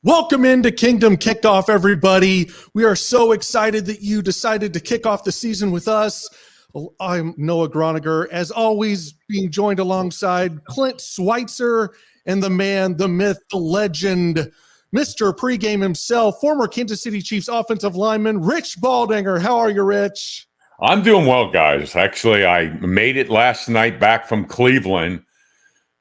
Welcome into Kingdom Kickoff, everybody. We are so excited that you decided to kick off the season with us. I'm Noah Groniger, as always, being joined alongside Clint Schweitzer and the man, the myth, the legend, Mr. Pregame himself, former Kansas City Chiefs offensive lineman, Rich Baldinger. How are you, Rich? I'm doing well, guys. Actually, I made it last night back from Cleveland.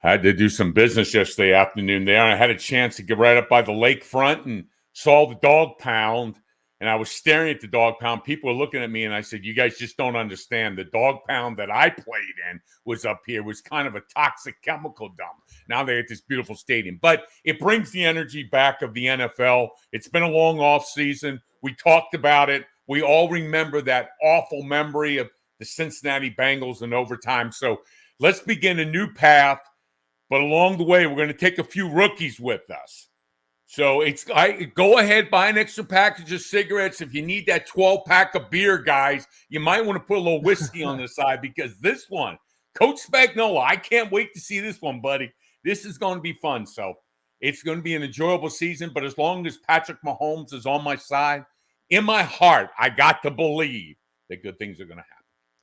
I had to do some business yesterday afternoon there, and I had a chance to get right up by the lakefront and saw the dog pound, and I was staring at the dog pound. People were looking at me, and I said, you guys just don't understand. The dog pound that I played in was up here, was kind of a toxic chemical dump. Now they're at this beautiful stadium. But it brings the energy back of the NFL. It's been a long off season. We talked about it. We all remember that awful memory of the Cincinnati Bengals in overtime. So let's begin a new path. But along the way, we're going to take a few rookies with us. So go ahead, buy an extra package of cigarettes. If you need that 12-pack of beer, guys, you might want to put a little whiskey on the side, because this one, Coach Spagnuolo, I can't wait to see this one, buddy. This is going to be fun. So it's going to be an enjoyable season. But as long as Patrick Mahomes is on my side, in my heart, I got to believe that good things are going to happen.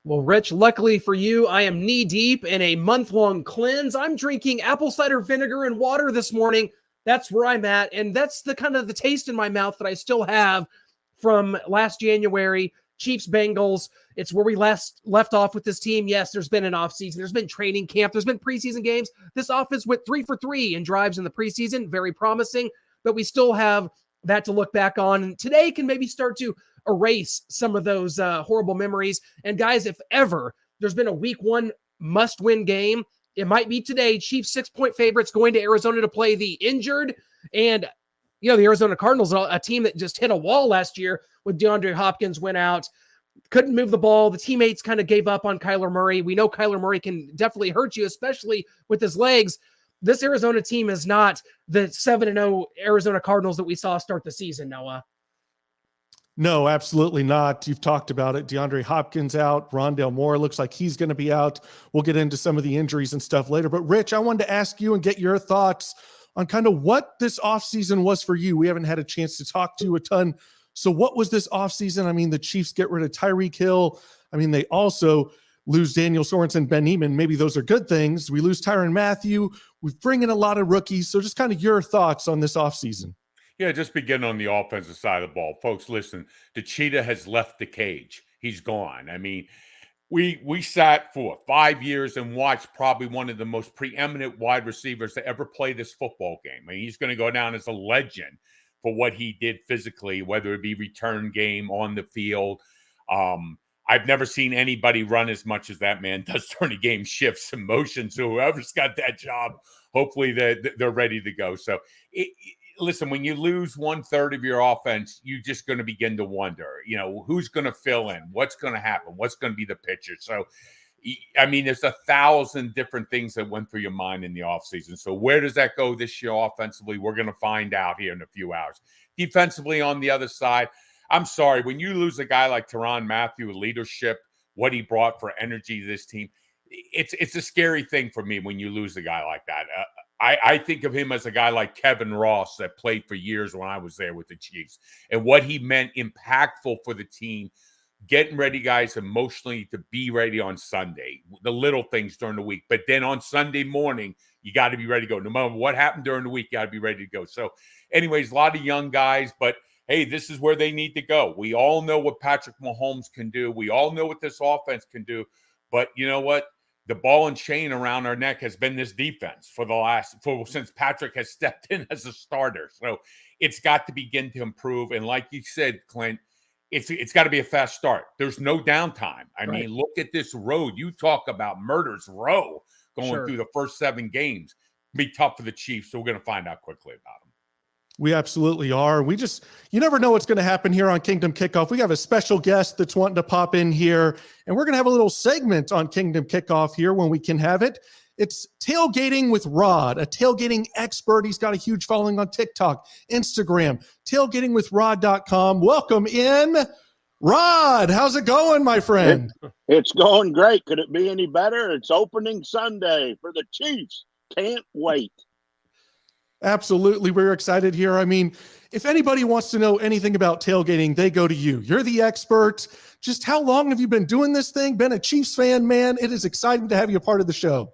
Well, Rich, luckily for you, I am knee-deep in a month-long cleanse. I'm drinking apple cider vinegar and water this morning. That's where I'm at, and that's the kind of the taste in my mouth that I still have from last January, Chiefs-Bengals. It's where we left off with this team. Yes, there's been an offseason. There's been training camp. There's been preseason games. This offense went 3 for 3 in drives in the preseason. Very promising, but we still have that to look back on, and today can maybe start to erase some of those horrible memories. And guys, if ever there's been a week one must-win game, it might be today. Chiefs 6-point favorites going to Arizona to play the injured. And, the Arizona Cardinals, a team that just hit a wall last year with DeAndre Hopkins, went out, couldn't move the ball. The teammates kind of gave up on Kyler Murray. We know Kyler Murray can definitely hurt you, especially with his legs. This Arizona team is not the 7-0 Arizona Cardinals that we saw start the season, Noah. No, absolutely not. You've talked about it. DeAndre Hopkins out. Rondale Moore looks like he's going to be out. We'll get into some of the injuries and stuff later. But Rich, I wanted to ask you and get your thoughts on kind of what this offseason was for you. We haven't had a chance to talk to you a ton. So what was this offseason? I mean, the Chiefs get rid of Tyreek Hill. I mean, they also lose Daniel Sorensen, Ben Eman. Maybe those are good things. We lose Tyrann Mathieu. We bring in a lot of rookies. So just kind of your thoughts on this offseason. Yeah, just beginning on the offensive side of the ball. Folks, listen, the cheetah has left the cage. He's gone. I mean, we sat for 5 years and watched probably one of the most preeminent wide receivers to ever play this football game. I mean, he's going to go down as a legend for what he did physically, whether it be return game, on the field. I've never seen anybody run as much as that man does during a game, shifts and motions. So whoever's got that job, hopefully they're ready to go. So listen, when you lose 1/3 of your offense, you're just going to begin to wonder, who's going to fill in, what's going to happen, what's going to be the pitcher. So, I mean, there's 1,000 different things that went through your mind in the offseason. So where does that go this year offensively? We're going to find out here in a few hours. Defensively on the other side, I'm sorry, when you lose a guy like Tyrann Mathieu, leadership, what he brought for energy to this team, it's a scary thing for me when you lose a guy like that. I think of him as a guy like Kevin Ross that played for years when I was there with the Chiefs, and what he meant impactful for the team, getting ready guys emotionally to be ready on Sunday, the little things during the week. But then on Sunday morning, you got to be ready to go. No matter what happened during the week, you got to be ready to go. So anyways, a lot of young guys, but hey, this is where they need to go. We all know what Patrick Mahomes can do. We all know what this offense can do. But you know what? The ball and chain around our neck has been this defense since Patrick has stepped in as a starter. So it's got to begin to improve. And like you said, Clint, it's got to be a fast start. There's no downtime. I mean, look at this road. You talk about murder's row going through the first 7 games. It'll be tough for the Chiefs. So we're going to find out quickly about them. We absolutely are. You never know what's going to happen here on Kingdom Kickoff. We have a special guest that's wanting to pop in here, and we're going to have a little segment on Kingdom Kickoff here when we can have it. It's Tailgating with Rod, a tailgating expert. He's got a huge following on TikTok, Instagram, tailgatingwithrod.com. Welcome in, Rod. How's it going, my friend? It's going great. Could it be any better? It's opening Sunday for the Chiefs. Can't wait. Absolutely. We're excited here. I mean, if anybody wants to know anything about tailgating, they go to you. You're the expert. Just how long have you been doing this thing? Been a Chiefs fan, man. It is exciting to have you a part of the show.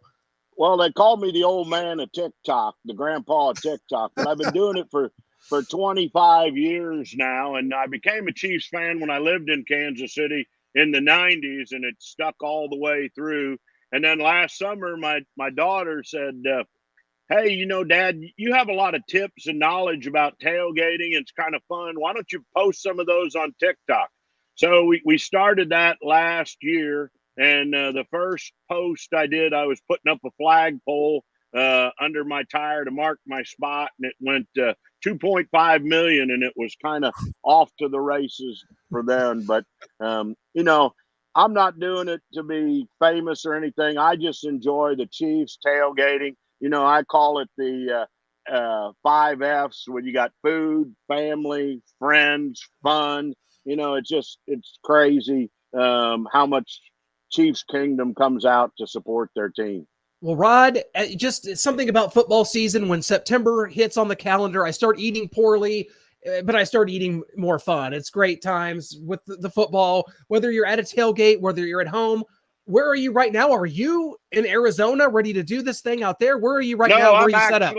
Well, they call me the old man of TikTok, the grandpa of TikTok, but I've been doing it for 25 years now. And I became a Chiefs fan when I lived in Kansas City in the 90s, and it stuck all the way through. And then last summer, my daughter said, hey, Dad, you have a lot of tips and knowledge about tailgating. It's kind of fun. Why don't you post some of those on TikTok? So we started that last year. And the first post I did, I was putting up a flagpole under my tire to mark my spot, and it went 2.5 million, and it was kind of off to the races for them. But, I'm not doing it to be famous or anything. I just enjoy the Chiefs tailgating. I call it the 5 F's, when you got food, family, friends, fun. It's crazy how much Chiefs Kingdom comes out to support their team. Well, Rod, just something about football season. When September hits on the calendar, I start eating poorly, but I start eating more fun. It's great times with the football, whether you're at a tailgate, whether you're at home. Where are you right now? Are you in Arizona ready to do this thing out there? Where are you right now? Where are you set up?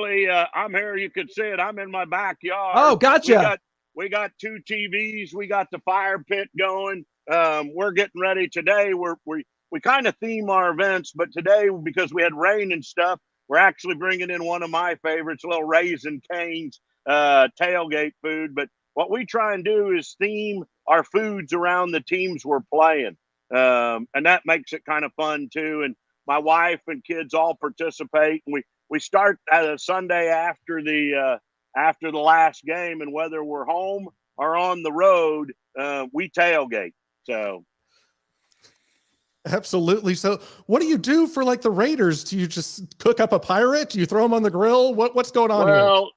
I'm here. You could see it. I'm in my backyard. Oh, gotcha. We got 2 TVs. We got the fire pit going. We're getting ready today. We kind of theme our events, but today, because we had rain and stuff, we're actually bringing in one of my favorites, a little Raisin Cane's tailgate food. But what we try and do is theme our foods around the teams we're playing. And that makes it kind of fun too. And my wife and kids all participate. And we start at a Sunday after the last game, and whether we're home or on the road, we tailgate. So. Absolutely. So what do you do for like the Raiders? Do you just cook up a pirate? Do you throw them on the grill? What's going on here? Well,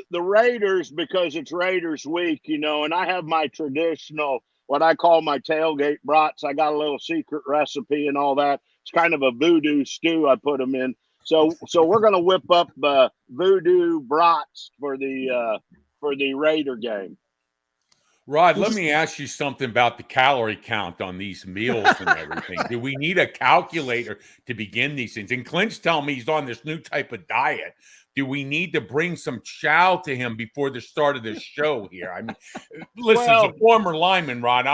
the Raiders, because it's Raiders week, and I have my traditional, what I call my tailgate brats. I got a little secret recipe and all that. It's kind of a voodoo stew I put them in. So we're going to whip up voodoo brats for the Raider game. Rod, let me ask you something about the calorie count on these meals and everything. Do we need a calculator to begin these things? And Clint's telling me he's on this new type of diet. Do we need to bring some chow to him before the start of this show here? I mean, listen, as a former lineman, Rod,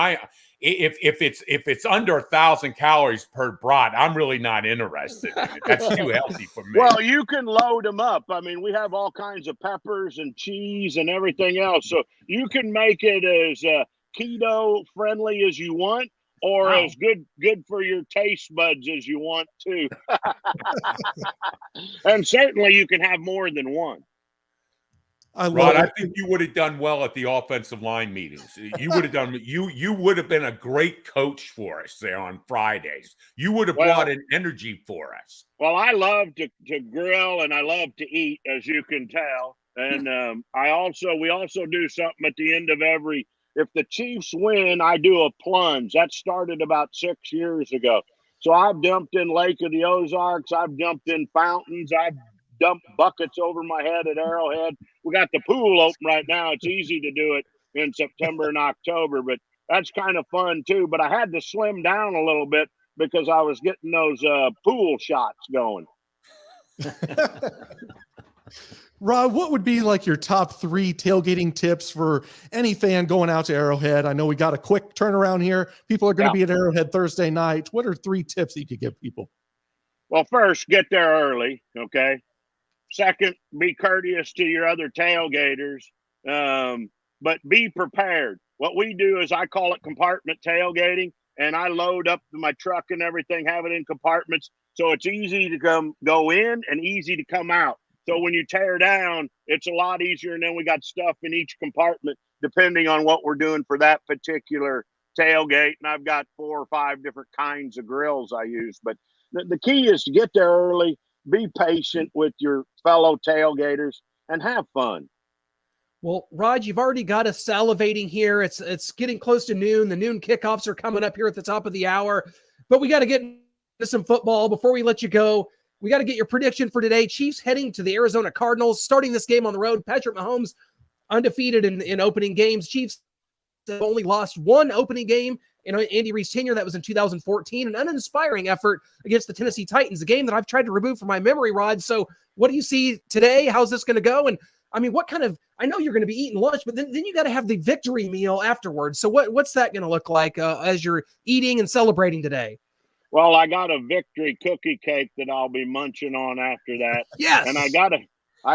if it's under 1,000 calories per brat, I'm really not interested in it. That's too healthy for me. Well, you can load them up. I mean, we have all kinds of peppers and cheese and everything else. So you can make it as keto friendly as you want, or as good for your taste buds as you want to. And certainly you can have more than one. Rod, I think you would have done well at the offensive line meetings. You would have done. You would have been a great coach for us there on Fridays. You would have brought in energy for us. Well, I love to grill, and I love to eat, as you can tell. And we also do something at the end of every. If the Chiefs win, I do a plunge. That started about 6 years ago. So I've jumped in Lake of the Ozarks. I've jumped in fountains. I've dumped buckets over my head at Arrowhead. We got the pool open right now. It's easy to do it in September and October, but that's kind of fun too. But I had to slim down a little bit because I was getting those pool shots going. Rod, what would be like your top 3 tailgating tips for any fan going out to Arrowhead? I know we got a quick turnaround here. People are going to be at Arrowhead Thursday night. What are 3 tips that you could give people? Well, first, get there early, okay? Second, be courteous to your other tailgaters, but be prepared. What we do is I call it compartment tailgating, and I load up my truck and everything, have it in compartments, so it's easy to go in and easy to come out. So when you tear down, it's a lot easier, and then we got stuff in each compartment depending on what we're doing for that particular tailgate, and I've got 4 or 5 different kinds of grills I use. But the key is to get there early, be patient with your fellow tailgaters, and have fun. Well, Rod, you've already got us salivating here. It's getting close to noon. The noon kickoffs are coming up here at the top of the hour, but we got to get into some football before we let you go. we got to get your prediction for today. Chiefs heading to the Arizona Cardinals, starting this game on the road. Patrick Mahomes undefeated in opening games. Chiefs have only lost one opening game in Andy Reid's tenure. That was in 2014, an uninspiring effort against the Tennessee Titans, a game that I've tried to remove from my memory, Rod. So what do you see today? How's this going to go? And I mean, what kind of, I know you're going to be eating lunch, but then you got to have the victory meal afterwards. So what's that going to look like as you're eating and celebrating today? Well, I got a victory cookie cake that I'll be munching on after that. Yes. And I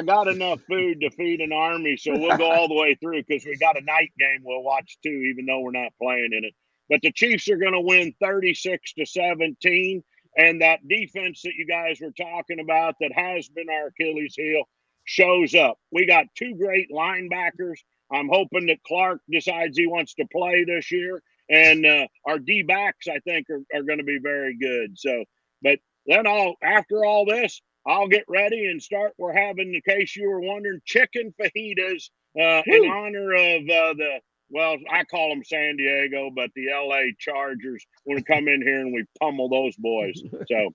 got enough food to feed an army, so we'll go all the way through because we got a night game we'll watch too, even though we're not playing in it. But the Chiefs are going to win 36-17, and that defense that you guys were talking about that has been our Achilles heel shows up. We got two great linebackers. I'm hoping that Clark decides he wants to play this year, and our D-backs I think are going to be very good. So, but then after all this, I'll get ready and start. We're having, in case you were wondering, chicken fajitas in honor of well, I call them San Diego, but the LA Chargers want to come in here and we pummel those boys. So,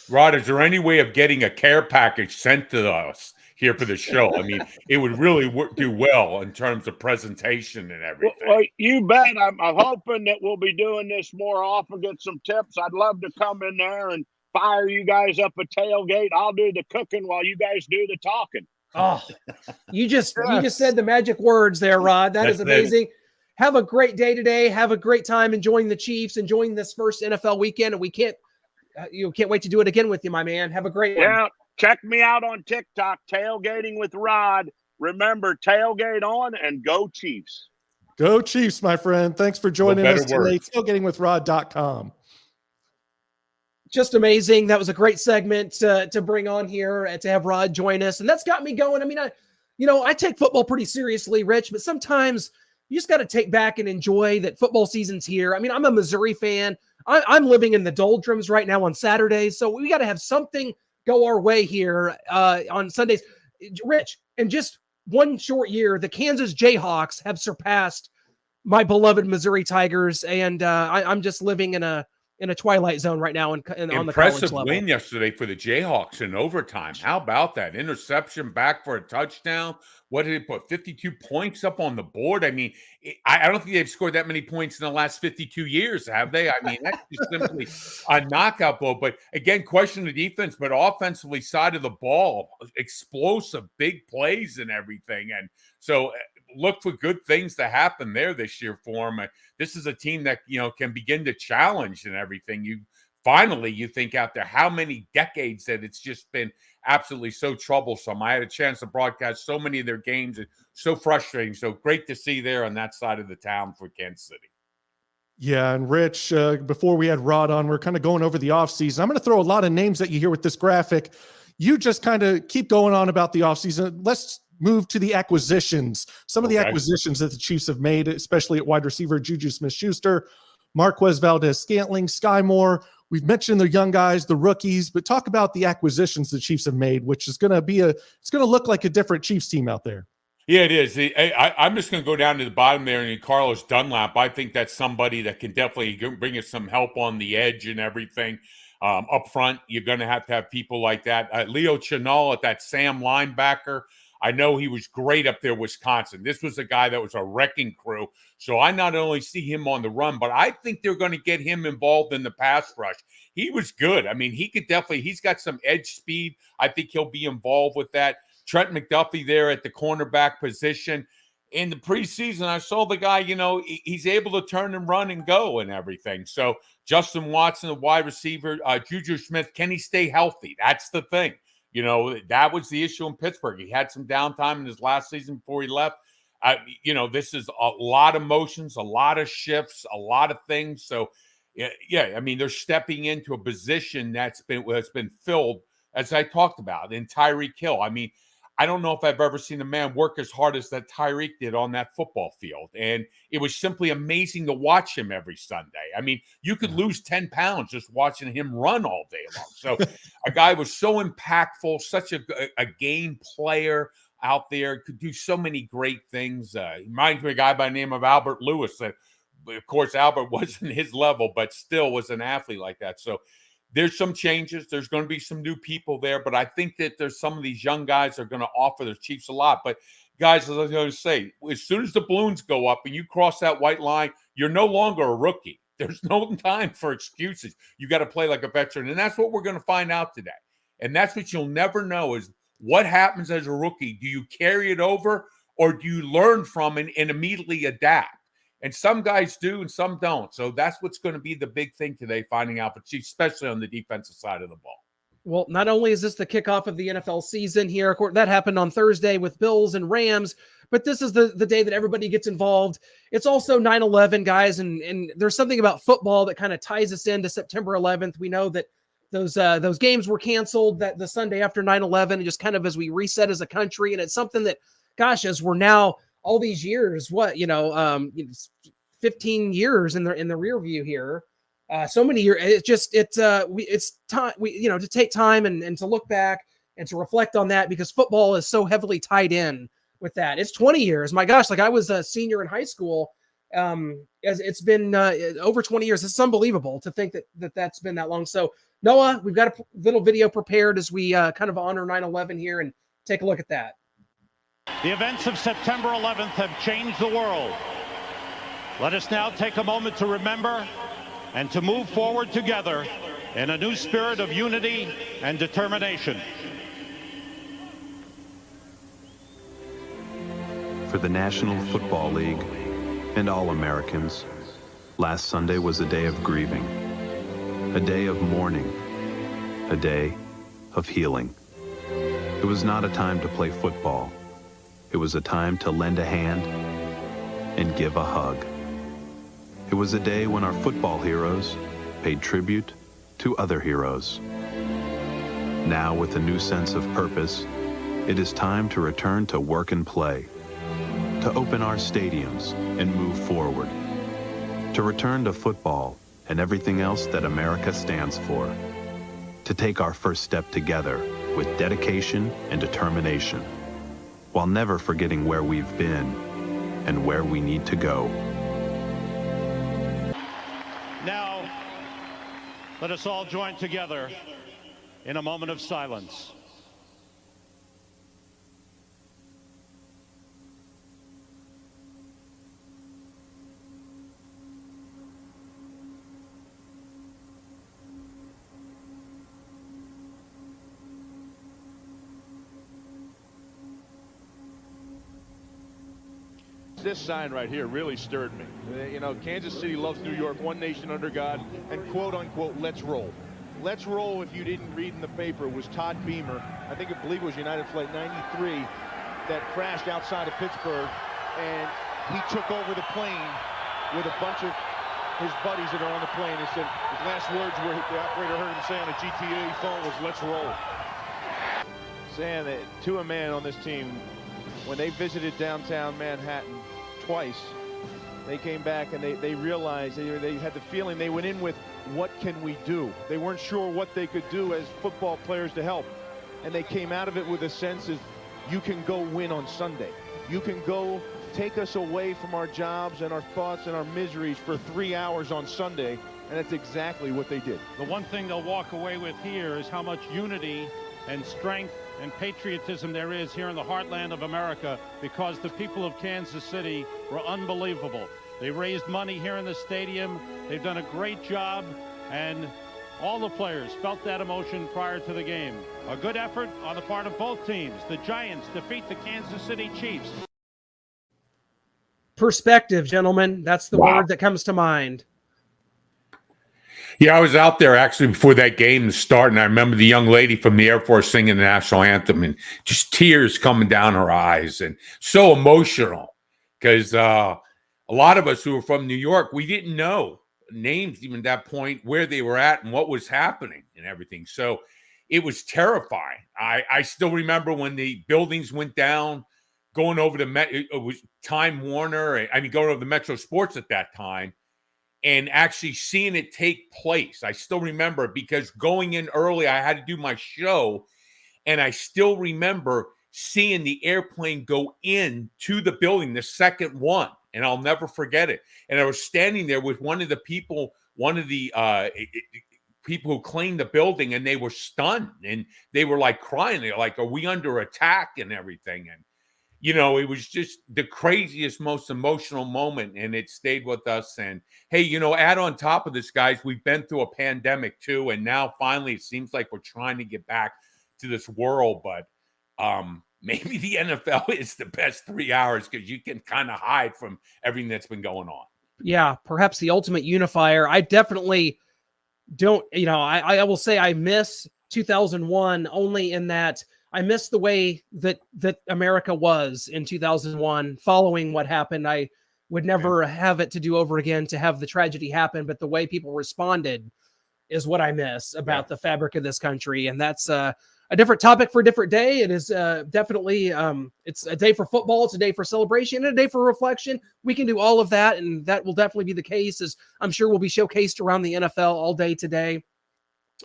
Rod, is there any way of getting a care package sent to us here for the show? I mean, it would really do well in terms of presentation and everything. Well, you bet. I'm hoping that we'll be doing this more often, get some tips. I'd love to come in there and fire you guys up a tailgate. I'll do the cooking while you guys do the talking. Oh, you just said the magic words there, Rod. That's amazing. Have a great day today. Have a great time enjoying the Chiefs, enjoying this first NFL weekend. And we can't wait to do it again with you, my man. Have a great one. Yeah, check me out on TikTok, Tailgating with Rod. Remember, tailgate on and go Chiefs. Go Chiefs, my friend. Thanks for joining us today. Tailgatingwithrod.com. Just amazing. That was a great segment to bring on here and to have Rod join us. And that's got me going. I mean, I take football pretty seriously, Rich, but sometimes you just got to take back and enjoy that football season's here. I mean, I'm a Missouri fan. I'm living in the doldrums right now on Saturdays. So we got to have something go our way here on Sundays. Rich, in just one short year, the Kansas Jayhawks have surpassed my beloved Missouri Tigers. And I'm just living in a twilight zone right now on the college level. Impressive win yesterday for the Jayhawks in overtime. How about that? Interception back for a touchdown. What did it put? 52 points up on the board. I mean, I don't think they've scored that many points in the last 52 years, have they? I mean, that's just simply a knockout blow. But again, question the defense, but offensively side of the ball, explosive, big plays and everything. And so look for good things to happen there this year for them. This is a team that, can begin to challenge and everything. You think out there how many decades that it's just been absolutely so troublesome. I had a chance to broadcast so many of their games. It's so frustrating. So great to see there on that side of the town for Kansas City. Yeah, and Rich, before we had Rod on, we're kind of going over the offseason. I'm going to throw a lot of names at you here with this graphic. You just kind of keep going on about the offseason. Let's move to the acquisitions. Some of the acquisitions that the Chiefs have made, especially at wide receiver, Juju Smith-Schuster, Marquez Valdez-Scantling, Sky Moore. We've mentioned the young guys, the rookies, but talk about the acquisitions the Chiefs have made, which is going to it's going to look like a different Chiefs team out there. Yeah, it is. I'm just going to go down to the bottom there, and Carlos Dunlap. I think that's somebody that can definitely bring us some help on the edge and everything. Up front, you're going to have people like that. Leo Chenal at that Sam linebacker. I know he was great up there, Wisconsin. This was a guy that was a wrecking crew. So I not only see him on the run, but I think they're going to get him involved in the pass rush. He was good. I mean, he's got some edge speed. I think he'll be involved with that. Trent McDuffie there at the cornerback position. In the preseason, I saw the guy, he's able to turn and run and go and everything. So Justin Watson, the wide receiver, Juju Smith, can he stay healthy? That's the thing. That was the issue in Pittsburgh. He had some downtime in his last season before he left. This is a lot of motions, a lot of shifts, a lot of things. So, yeah, I mean, they're stepping into a position that's been filled, as I talked about, in Tyreek Hill. I mean, I don't know if I've ever seen a man work as hard as that Tyreek did on that football field. And it was simply amazing to watch him every Sunday. I mean, you could lose 10 pounds just watching him run all day long. So a guy was so impactful, such a game player out there, could do so many great things. He reminds me of a guy by the name of Albert Lewis. Of course, Albert wasn't his level, but still was an athlete like that. So there's some changes. There's going to be some new people there, but I think that there's some of these young guys that are going to offer the Chiefs a lot. But guys, as I was going to say, as soon as the balloons go up and you cross that white line, you're no longer a rookie. There's no time for excuses. You got to play like a veteran, and that's what we're going to find out today. And that's what you'll never know is what happens as a rookie. Do you carry it over, or do you learn from it and immediately adapt? And some guys do and some don't. So that's what's going to be the big thing today, finding out for Chiefs, especially on the defensive side of the ball. Well, not only is this the kickoff of the NFL season here, of course, that happened on Thursday with Bills and Rams, but this is the day that everybody gets involved. It's also 9/11, guys, and there's something about football that kind of ties us into September 11th. We know that those games were canceled that the Sunday after 9/11, and just kind of as we reset as a country, and it's something that, gosh, as we're now all these years, 15 years in the rear view here. So many years. It's time to take time and to look back and to reflect on that, because football is so heavily tied in with that. It's 20 years. My gosh, like I was a senior in high school. As it's been over 20 years. It's unbelievable to think that's been that long. So Noah, we've got a little video prepared as we kind of honor 9/11 here, and take a look at that. The events of September 11th have changed the world. Let us now take a moment to remember and to move forward together in a new spirit of unity and determination. For the National Football League and all Americans, last Sunday was a day of grieving, a day of mourning, a day of healing. It was not a time to play football. It was a time to lend a hand and give a hug. It was a day when our football heroes paid tribute to other heroes. Now, with a new sense of purpose, it is time to return to work and play, to open our stadiums and move forward, to return to football and everything else that America stands for, to take our first step together with dedication and determination, while never forgetting where we've been and where we need to go. Now, let us all join together in a moment of silence. This sign right here really stirred me. You know, Kansas City loves New York, one nation under God, and quote unquote, let's roll. Let's roll, if you didn't read in the paper, was Todd Beamer. I believe it was United Flight 93 that crashed outside of Pittsburgh, and he took over the plane with a bunch of his buddies that are on the plane, and said his last words were, the operator heard him say on a GTA phone, was let's roll. Saying that to a man on this team, when they visited downtown Manhattan twice, they came back and they realized, they had the feeling, they went in with, what can we do? They weren't sure what they could do as football players to help. And they came out of it with a sense of, you can go win on Sunday. You can go take us away from our jobs and our thoughts and our miseries for 3 hours on Sunday. And that's exactly what they did. The one thing they'll walk away with here is how much unity and strength and patriotism there is here in the heartland of America, because the people of Kansas City were unbelievable. They raised money here in the stadium. They've done a great job, and all the players felt that emotion prior to the game. A good effort on the part of both teams. The Giants defeat the Kansas City Chiefs. Perspective, gentlemen. That's the word that comes to mind. Yeah, I was out there actually before that game started, and I remember the young lady from the Air Force singing the national anthem, and just tears coming down her eyes, and so emotional, because a lot of us who were from New York, we didn't know names even at that point, where they were at and what was happening and everything. So it was terrifying. I still remember when the buildings went down, going over to it was Time Warner, going over the Metro Sports at that time, and actually seeing it take place. I still remember, because going in early, I had to do my show, and I still remember seeing the airplane go in to the building, the second one, and I'll never forget it. And I was standing there with one of the people, one of the people who cleaned the building, and they were stunned, and they were like crying. They're like, "Are we under attack?" and everything. And it was just the craziest, most emotional moment, and it stayed with us. And hey, add on top of this, guys, we've been through a pandemic too, and now finally it seems like we're trying to get back to this world. But maybe the NFL is the best 3 hours because you can kind of hide from everything that's been going on. Yeah, perhaps the ultimate unifier. I definitely don't, I will say I miss 2001 only in that I miss the way that America was in 2001 following what happened. I would never have it to do over again to have the tragedy happen, but the way people responded is what I miss about the fabric of this country. And that's a different topic for a different day. It is definitely, it's a day for football. It's a day for celebration and a day for reflection. We can do all of that. And that will definitely be the case, as I'm sure will be showcased around the NFL all day today.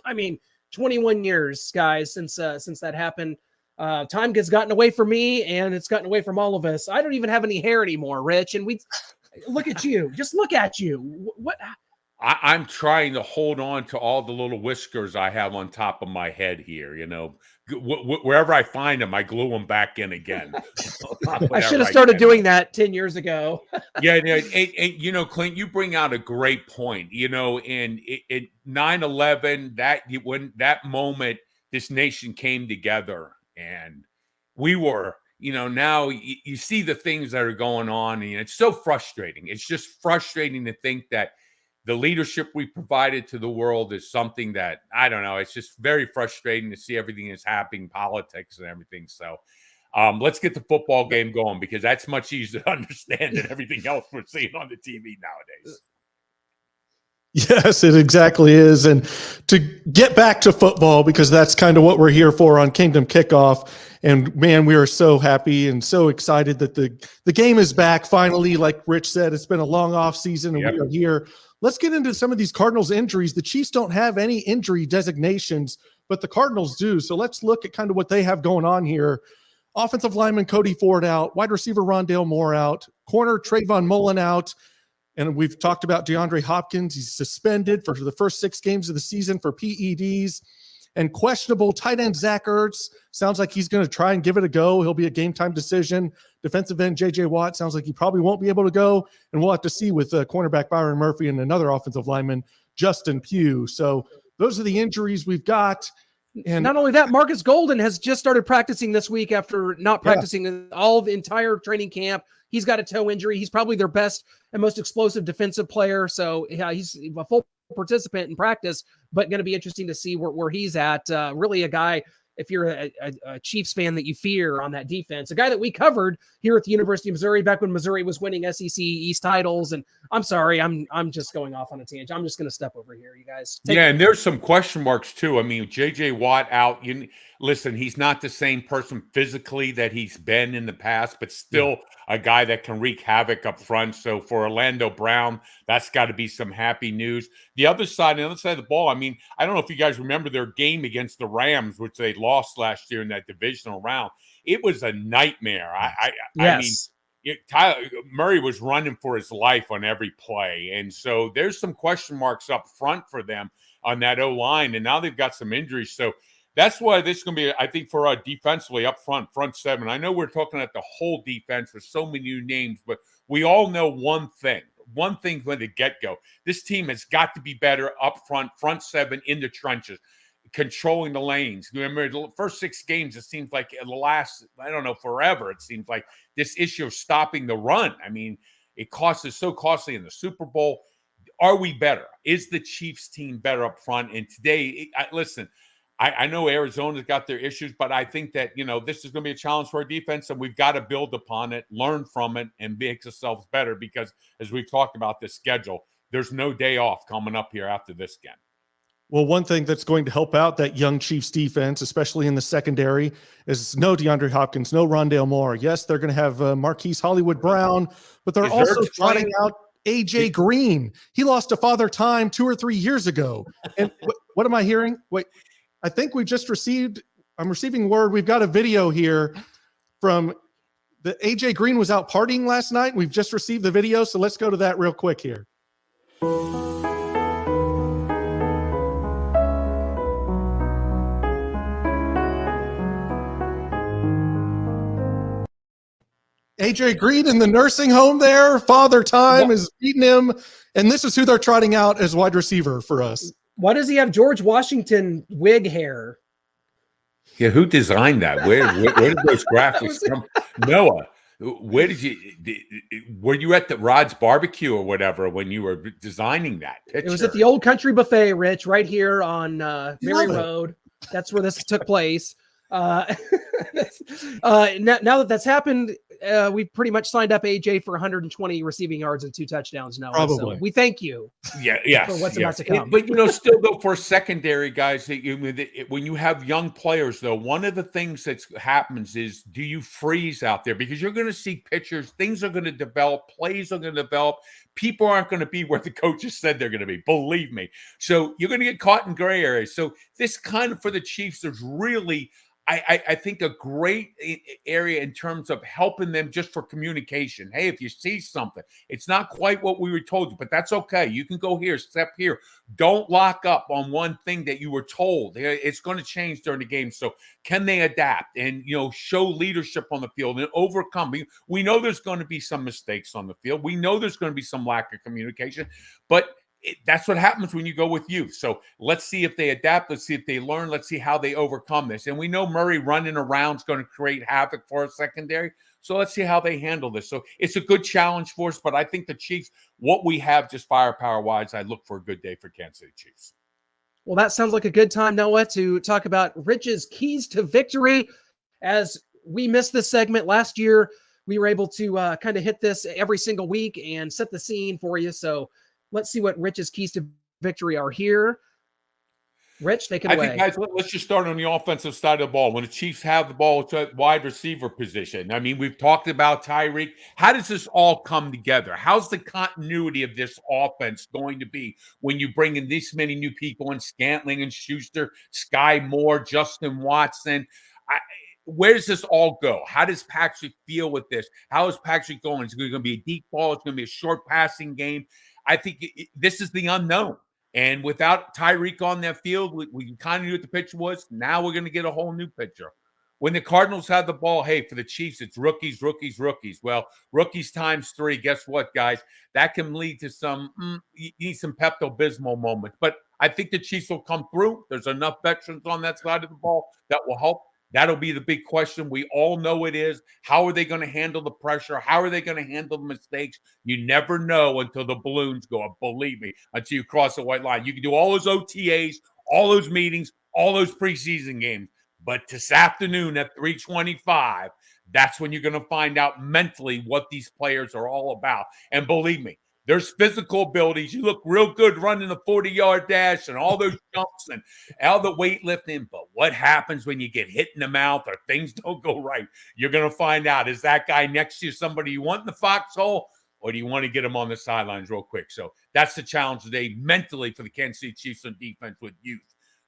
I mean, 21 years, guys, since that happened. Time has gotten away from me, and it's gotten away from all of us. I don't even have any hair anymore, Rich. And we look at you. Just look at you. What? I'm trying to hold on to all the little whiskers I have on top of my head here. Wherever I find them, I glue them back in again. I should have started doing that 10 years ago. Yeah, and Clint, you bring out a great point. And 9/11, when that moment, this nation came together, and we were. Now you see the things that are going on, and it's so frustrating. It's just frustrating to think that the leadership we provided to the world is something that, I don't know, it's just very frustrating to see everything that's happening, politics and everything. So let's get the football game going, because that's much easier to understand than everything else we're seeing on the TV nowadays. Yes, it exactly is. And to get back to football, because that's kind of what we're here for on Kingdom Kickoff. And man, we are so happy and so excited that the game is back finally. Like Rich said, it's been a long off season, and we are here. Let's get into some of these Cardinals injuries. The Chiefs don't have any injury designations, but the Cardinals do. So let's look at kind of what they have going on here. Offensive lineman Cody Ford out, wide receiver Rondale Moore out, corner Trayvon Mullen out. And we've talked about DeAndre Hopkins. He's suspended for the first 6 games of the season for PEDs. And questionable tight end Zach Ertz. Sounds like he's going to try and give it a go. He'll be a game-time decision. Defensive end J.J. Watt sounds like he probably won't be able to go. And we'll have to see with cornerback Byron Murphy and another offensive lineman, Justin Pugh. So those are the injuries we've got. And not only that, Marcus Golden has just started practicing this week after not practicing all the entire training camp. He's got a toe injury. He's probably their best and most explosive defensive player. So yeah, he's a full participant in practice, but going to be interesting to see where he's at. Really a guy, if you're a Chiefs fan, that you fear on that defense, a guy that we covered here at the University of Missouri back when Missouri was winning SEC East titles. And I'm sorry, I'm just going off on a tangent. I'm just going to step over here, you guys. And there's some question marks too. I mean, J.J. Watt out. Listen, he's not the same person physically that he's been in the past, but still a guy that can wreak havoc up front. So for Orlando Brown, that's got to be some happy news. The other side of the ball, I mean, I don't know if you guys remember their game against the Rams, which they lost last year in that divisional round. It was a nightmare. I mean, Tyler Murray was running for his life on every play. And so there's some question marks up front for them on that O-line. And now they've got some injuries. So that's why this is going to be, I think, for defensively up front seven. I know we're talking at the whole defense with so many new names, but we all know one thing from the get-go. This team has got to be better up front seven in the trenches, controlling the lanes. Remember, the first 6 games, it seems like the last, I don't know, forever, it seems like this issue of stopping the run. I mean, it cost us so costly in the Super Bowl. Are we better? Is the Chiefs team better up front? And today, listen, I know Arizona's got their issues, but I think that, this is going to be a challenge for our defense, and we've got to build upon it, learn from it, and make ourselves better because, as we've talked about this schedule, there's no day off coming up here after this game. Well, one thing that's going to help out that young Chiefs defense, especially in the secondary, is no DeAndre Hopkins, no Rondale Moore. Yes, they're going to have Marquise Hollywood Brown, but they're also trotting out AJ Green. He lost to Father Time 2 or 3 years ago. And what am I hearing? Wait. I think I'm receiving word. We've got a video here from the AJ Green was out partying last night. We've just received the video. So let's go to that real quick here. AJ Green in the nursing home there. Father Time is beating him. And this is who they're trotting out as wide receiver for us. Why does he have George Washington wig hair? Yeah, who designed that? Where did those graphics come? Noah, where did you? Were you at the Rod's Barbecue or whatever when you were designing that picture? It was at the Old Country Buffet, Rich, right here on Mary Road. That's where this took place. Now that that's happened, we pretty much signed up AJ for 120 receiving yards and 2 touchdowns. Now, Probably. so we thank you. Yes, for what's about to come. But still though, for secondary guys, when you have young players, though, one of the things that happens is, do you freeze out there? Because you're going to see pictures, things are going to develop, plays are going to develop. People aren't going to be where the coaches said they're going to be. Believe me. So you're going to get caught in gray areas. So this kind of for the Chiefs, there's really, I think, a great area in terms of helping them just for communication. Hey, if you see something, it's not quite what we were told you, but that's okay. You can go here, step here. Don't lock up on one thing that you were told. It's going to change during the game. So can they adapt and, show leadership on the field and overcome? We know there's going to be some mistakes on the field. We know there's going to be some lack of communication, but that's what happens when you go with youth. So let's see if they adapt. Let's see if they learn. Let's see how they overcome this. And we know Murray running around is going to create havoc for a secondary. So let's see how they handle this. So it's a good challenge for us. But I think the Chiefs, what we have just firepower-wise, I look for a good day for Kansas City Chiefs. Well, that sounds like a good time, Noah, to talk about Rich's keys to victory. As we missed this segment last year, we were able to kind of hit this every single week and set the scene for you. So let's see what Rich's keys to victory are here. Rich, take it away. I think, guys, let's just start on the offensive side of the ball. When the Chiefs have the ball, it's a wide receiver position. I mean, we've talked about Tyreek. How does this all come together? How's the continuity of this offense going to be when you bring in this many new people in Scantling and Schuster, Sky Moore, Justin Watson? Where does this all go? How does Patrick feel with this? How is Patrick going? Is it going to be a deep ball? It's going to be a short passing game? I think this is the unknown. And without Tyreek on that field, we kind of knew what the picture was. Now we're going to get a whole new picture. When the Cardinals have the ball, hey, for the Chiefs, it's rookies, rookies, rookies. Well, rookies times 3. Guess what, guys? That can lead to some Pepto-Bismol moments. But I think the Chiefs will come through. There's enough veterans on that side of the ball that will help. That'll be the big question. We all know it is. How are they going to handle the pressure? How are they going to handle the mistakes? You never know until the balloons go up, believe me, until you cross the white line. You can do all those OTAs, all those meetings, all those preseason games. But this afternoon at 3:25, that's when you're going to find out mentally what these players are all about. And believe me, there's physical abilities. You look real good running the 40-yard dash and all those jumps and all the weightlifting. But what happens when you get hit in the mouth or things don't go right? You're going to find out, is that guy next to you somebody you want in the foxhole, or do you want to get him on the sidelines real quick? So that's the challenge today mentally for the Kansas City Chiefs on defense with youth.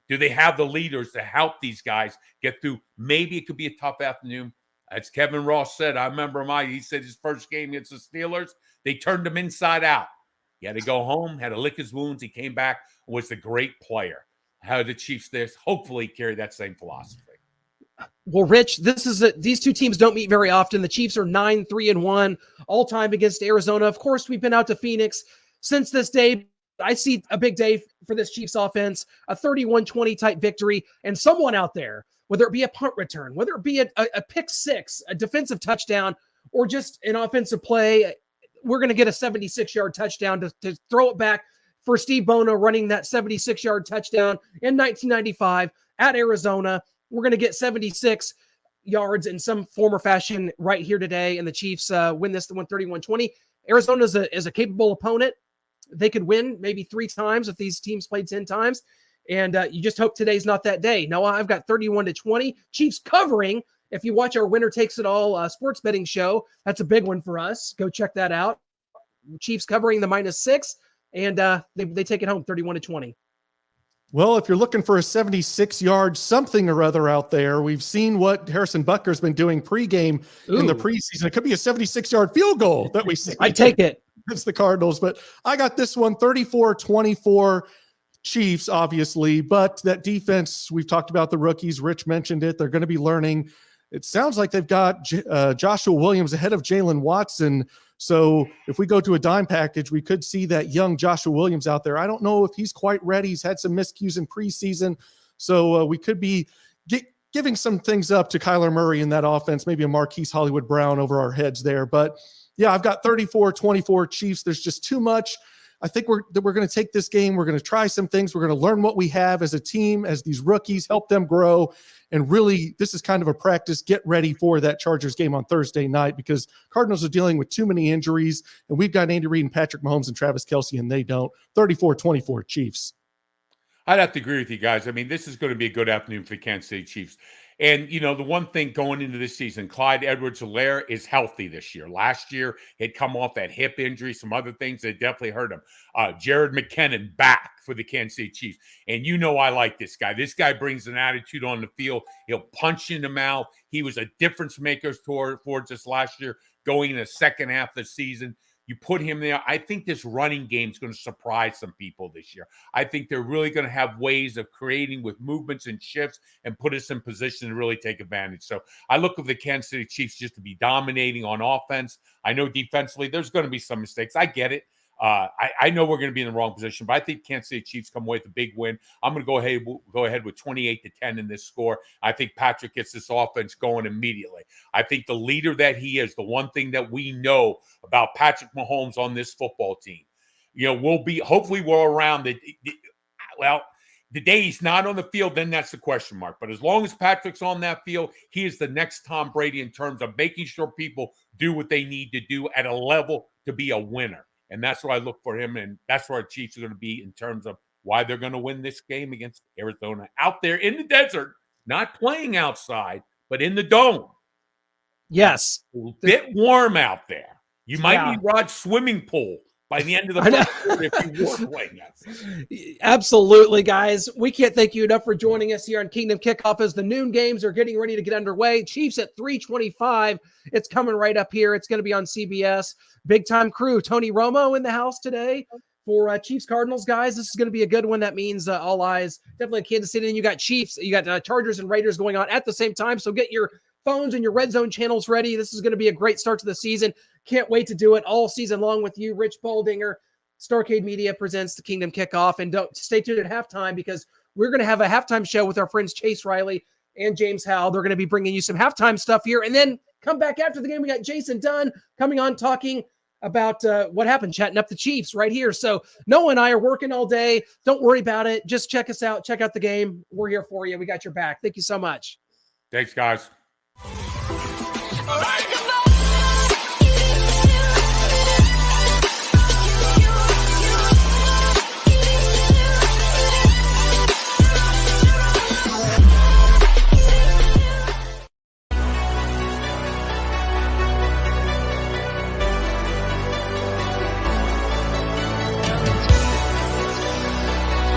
Do they have the leaders to help these guys get through? Maybe it could be a tough afternoon. As Kevin Ross said, I remember he said his first game against the Steelers, they turned him inside out. He had to go home, had to lick his wounds. He came back, was the great player. How the Chiefs this hopefully carry that same philosophy. Well, Rich, these two teams don't meet very often. The Chiefs are 9-3-1 all time against Arizona. Of course, we've been out to Phoenix since this day. I see a big day for this Chiefs offense, a 31-20 type victory, and someone out there, whether it be a punt return, whether it be a pick six, a defensive touchdown, or just an offensive play, we're going to get a 76-yard touchdown to throw it back for Steve Bono running that 76-yard touchdown in 1995 at Arizona. We're going to get 76 yards in some form or fashion right here today, and the Chiefs win this 31-20. Arizona is a capable opponent. They could win maybe 3 times if these teams played 10 times, and you just hope today's not that day. Noah, I've got 31-20. Chiefs covering. If you watch our Winner Takes It All sports betting show, that's a big one for us. Go check that out. Chiefs covering the -6, and they take it home 31-20. Well, if you're looking for a 76-yard something or other out there, we've seen what Harrison Butker's been doing pregame in the preseason. It could be a 76-yard field goal that we see. I take it. It's the Cardinals, but I got this one 34-24 Chiefs, obviously, but that defense, we've talked about the rookies. Rich mentioned it. They're going to be learning. it sounds like they've got Joshua Williams ahead of Jalen Watson. So if we go to a dime package, we could see that young Joshua Williams out there. I don't know if he's quite ready. He's had some miscues in preseason. So we could be giving some things up to Kyler Murray in that offense, maybe a Marquise Hollywood Brown over our heads there. But yeah, I've got 34-24 Chiefs. There's just too much. I think we're going to take this game. We're going to try some things. We're going to learn what we have as a team, as these rookies, help them grow. And really, this is kind of a practice. Get ready for that Chargers game on Thursday night, because Cardinals are dealing with too many injuries, and we've got Andy Reid and Patrick Mahomes and Travis Kelce, and they don't. 34-24 Chiefs. I'd have to agree with you guys. I mean, this is going to be a good afternoon for the Kansas City Chiefs. And, you know, the one thing going into this season, Clyde Edwards-Helaire is healthy this year. Last year, he'd come off that hip injury, some other things that definitely hurt him. Jared McKinnon back for the Kansas City Chiefs. And you know I like this guy. This guy brings an attitude on the field. He'll punch you in the mouth. He was a difference maker towards us last year, going in the second half of the season. You put him there. I think this running game is going to surprise some people this year. I think they're really going to have ways of creating with movements and shifts and put us in position to really take advantage. So I look at the Kansas City Chiefs just to be dominating on offense. I know defensively there's going to be some mistakes. I get it. I know we're going to be in the wrong position, but I think Kansas City Chiefs come away with a big win. I'm going to go ahead with 28-10 in this score. I think Patrick gets this offense going immediately. I think the leader that he is, the one thing that we know about Patrick Mahomes on this football team, you know, hopefully we're around the day he's not on the field, then that's the question mark. But as long as Patrick's on that field, he is the next Tom Brady in terms of making sure people do what they need to do at a level to be a winner. And that's where I look for him, and that's where our Chiefs are going to be in terms of why they're going to win this game against Arizona out there in the desert, not playing outside, but in the dome. Yes. A bit warm out there. You might need Rod's swimming pool by the end of the first quarter if you were playing outside. Absolutely, guys. We can't thank you enough for joining us here on Kingdom Kickoff as the noon games are getting ready to get underway. Chiefs at 3:25. It's coming right up here. It's going to be on CBS. Big time crew. Tony Romo in the house today for Chiefs Cardinals, guys. This is going to be a good one. That means all eyes definitely in Kansas City. And you got Chiefs, you got Chargers and Raiders going on at the same time. So get your phones and your red zone channels ready. This is going to be a great start to the season. Can't wait to do it all season long with you, Rich Baldinger. Starcade Media presents the Kingdom Kickoff. And don't stay tuned at halftime, because we're going to have a halftime show with our friends Chase Riley and James Howell. They're going to be bringing you some halftime stuff here. And then come back after the game. We got Jason Dunn coming on talking about what happened, chatting up the Chiefs right here. So Noah and I are working all day. Don't worry about it. Just check us out. Check out the game. We're here for you. We got your back. Thank you so much. Thanks, guys. All right.